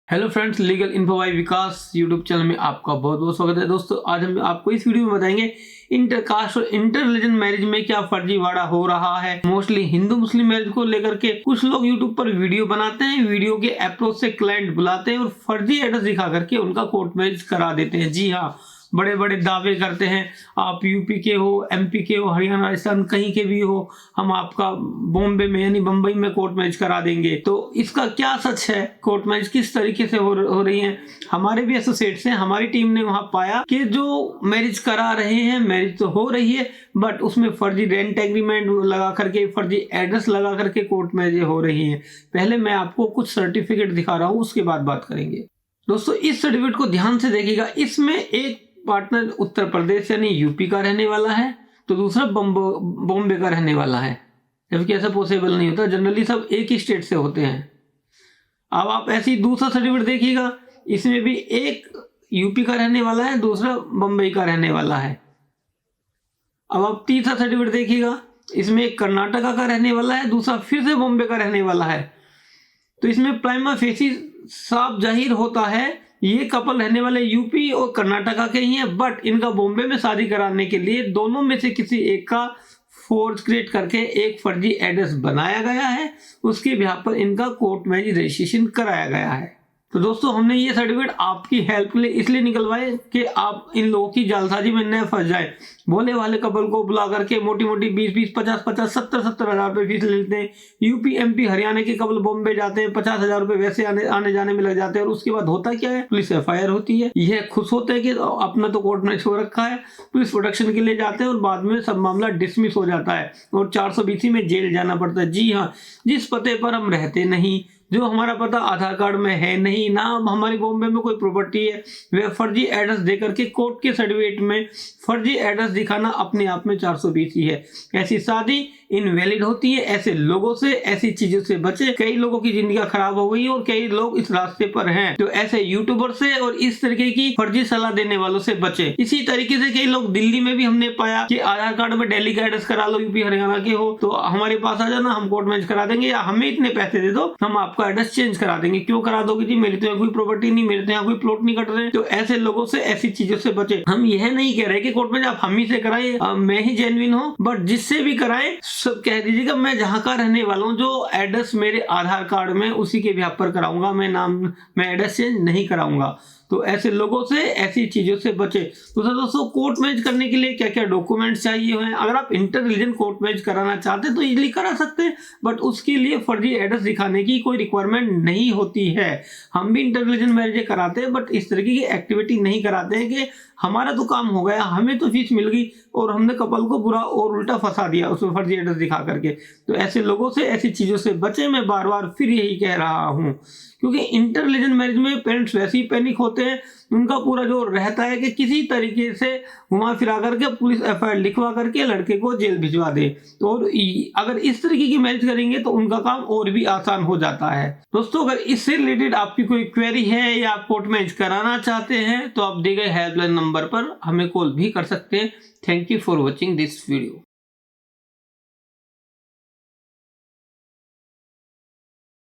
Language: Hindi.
Hello friends, legal info by Vikas YouTube channel में आपका बहुत बहुत स्वागत है। दोस्तों, आज हम आपको इस वीडियो में बताएंगे इंटरकास्ट और इंटर रिलीजन मैरिज में क्या फर्जीवाड़ा हो रहा है। मोस्टली हिंदू मुस्लिम मैरिज को लेकर के कुछ लोग यूट्यूब पर वीडियो बनाते हैं, वीडियो के अप्रोच से क्लाइंट बुलाते हैं और फर्जी एड्रेस दिखा करके उनका कोर्ट मैरिज करा देते हैं। जी हाँ, बड़े बड़े दावे करते हैं, आप यूपी के हो, एमपी के हो, हरियाणा राजस्थान कहीं के भी हो, हम आपका बॉम्बे में यानी बम्बई में कोर्ट मैरिज करा देंगे। तो इसका क्या सच है, कोर्ट मैरिज किस तरीके से हो रही है। हमारे भी एसोसिएट्स हैं, हमारी टीम ने वहां पाया कि जो मैरिज करा रहे हैं, मैरिज तो हो रही है बट उसमें फर्जी रेंट एग्रीमेंट लगा करके, फर्जी एड्रेस लगा करके कोर्ट मैरिज हो रही है। पहले मैं आपको कुछ सर्टिफिकेट दिखा रहा हूँ, उसके बाद बात करेंगे। दोस्तों, इस सर्टिफिकेट को ध्यान से देखिएगा। इसमें एक पार्टनर उत्तर प्रदेश यानी यूपी का रहने वाला है, तो दूसरा बॉम्बे का रहने वाला है, जबकि ऐसा पॉसिबल नहीं होता। जनरली सब एक ही स्टेट से होते हैं। अब आप ऐसी दूसरा सर्टिफिकेट देखिएगा, इसमें भी एक यूपी का रहने वाला है, दूसरा बम्बई का रहने वाला है। अब आप तीसरा सर्टिफिकेट देखिएगा, इसमें एक कर्नाटका का रहने वाला है, दूसरा फिर से बॉम्बे का रहने वाला है। तो इसमें प्राइमा फेसी साफ जाहिर होता है ये कपल रहने वाले यूपी और कर्नाटका के ही हैं, बट इनका बॉम्बे में शादी कराने के लिए दोनों में से किसी एक का फोर्स क्रिएट करके एक फर्जी एड्रेस बनाया गया है, उसके बिहाफ पर इनका कोर्ट मैरिज रजिस्ट्रेशन कराया गया है। तो दोस्तों, हमने ये सर्टिफिकेट आपकी हेल्प के लिए इसलिए निकलवाए कि आप इन लोगों की जालसाजी में न फंस जाए। भोले वाले कपल को बुला करके मोटी मोटी 20-20, 50-50, 70-70 हज़ार रुपये फीस ले लेते हैं। यूपी एमपी हरियाणा के कपल बॉम्बे जाते हैं, 50,000 रुपये वैसे आने जाने में लग जाते हैं। और उसके बाद होता क्या है, पुलिस FIR होती है। यह खुश होते हैं कि अपना तो कोर्ट मैरिज हो रखा है, पुलिस प्रोटेक्शन के लिए जाते हैं और बाद में सब मामला डिसमिस हो जाता है और 420 में जेल जाना पड़ता है। जी हाँ, जिस पते पर हम रहते नहीं, जो हमारा पता आधार कार्ड में है नहीं, ना हमारी बॉम्बे में कोई प्रॉपर्टी है, वे फर्जी एड्रेस दे करके कोर्ट के सर्टिफिकेट में फर्जी एड्रेस दिखाना अपने आप में 420 ही है। ऐसी शादी इनवैलिड होती है। ऐसे लोगों से, ऐसी चीजों से बचे। कई लोगों की जिंदगी खराब हो गई है और कई लोग इस रास्ते पर हैं। तो ऐसे यूट्यूबर से और इस तरीके की फर्जी सलाह देने वालों से बचे। इसी तरीके से कई लोग दिल्ली में भी हमने पाया कि आधार कार्ड में दिल्ली का एड्रेस करा लो, यूपी हरियाणा के हो तो हमारे पास आ जाना, हम कोर्ट मैरिज करा देंगे, या हमें इतने पैसे दे दो, हम आपका एड्रेस चेंज करा देंगे। क्यों करा दोगे जी, मेरी तो यहाँ कोई प्रॉपर्टी नहीं, मेरे तो यहाँ कोई प्लॉट नहीं कट रहे। तो ऐसे लोगों से, ऐसी चीजों से बचे। हम यह नहीं कह रहे कि कोर्ट में आप हम ही से कराए, मैं ही जेन्युइन हूँ, बट जिससे भी कराए सब कह दीजिएगा मैं जहां का रहने वाला हूं, जो एड्रेस मेरे आधार कार्ड में उसी के बिहाफ पर कराऊंगा, मैं एड्रेस चेंज नहीं कराऊंगा। तो ऐसे लोगों से, ऐसी चीजों से बचे। तो दोस्तों, कोर्ट मैरिज करने के लिए क्या क्या डॉक्यूमेंट्स चाहिए हैं। अगर आप इंटर रिलीजन कोर्ट मैरिज कराना चाहते हैं तो इजीली करा सकते हैं, बट उसके लिए फर्जी एड्रेस दिखाने की कोई रिक्वायरमेंट नहीं होती है। हम भी इंटर रिलीजन मैरिज कराते हैं, बट इस तरीके की एक्टिविटी नहीं कराते हैं कि हमारा तो काम हो गया, हमें तो फीस मिल गई और हमने कपल को बुरा और उल्टा फंसा दिया उसमें फर्जी एड्रेस दिखा करके। तो ऐसे लोगों से, ऐसी चीजों से बचे। मैं बार बार फिर यही कह रहा हूं, क्योंकि इंटर रिलीजन मैरिज में पेरेंट्स वैसे ही पैनिक होते हैं। उनका पूरा जो रहता है कि किसी तरीके से घुमा फिरा करके पुलिस FIR लिखवा करके लड़के को जेल भिजवा दे। तो अगर इस तरीके की मैरिज करेंगे तो उनका काम और भी आसान हो जाता है। दोस्तों, अगर इससे रिलेटेड आपकी कोई क्वेरी है या आप कोर्ट मैरिज कराना चाहते हैं तो आप दिए गए हेल्पलाइन नंबर पर हमें कॉल भी कर सकते हैं। Thank you for watching this video.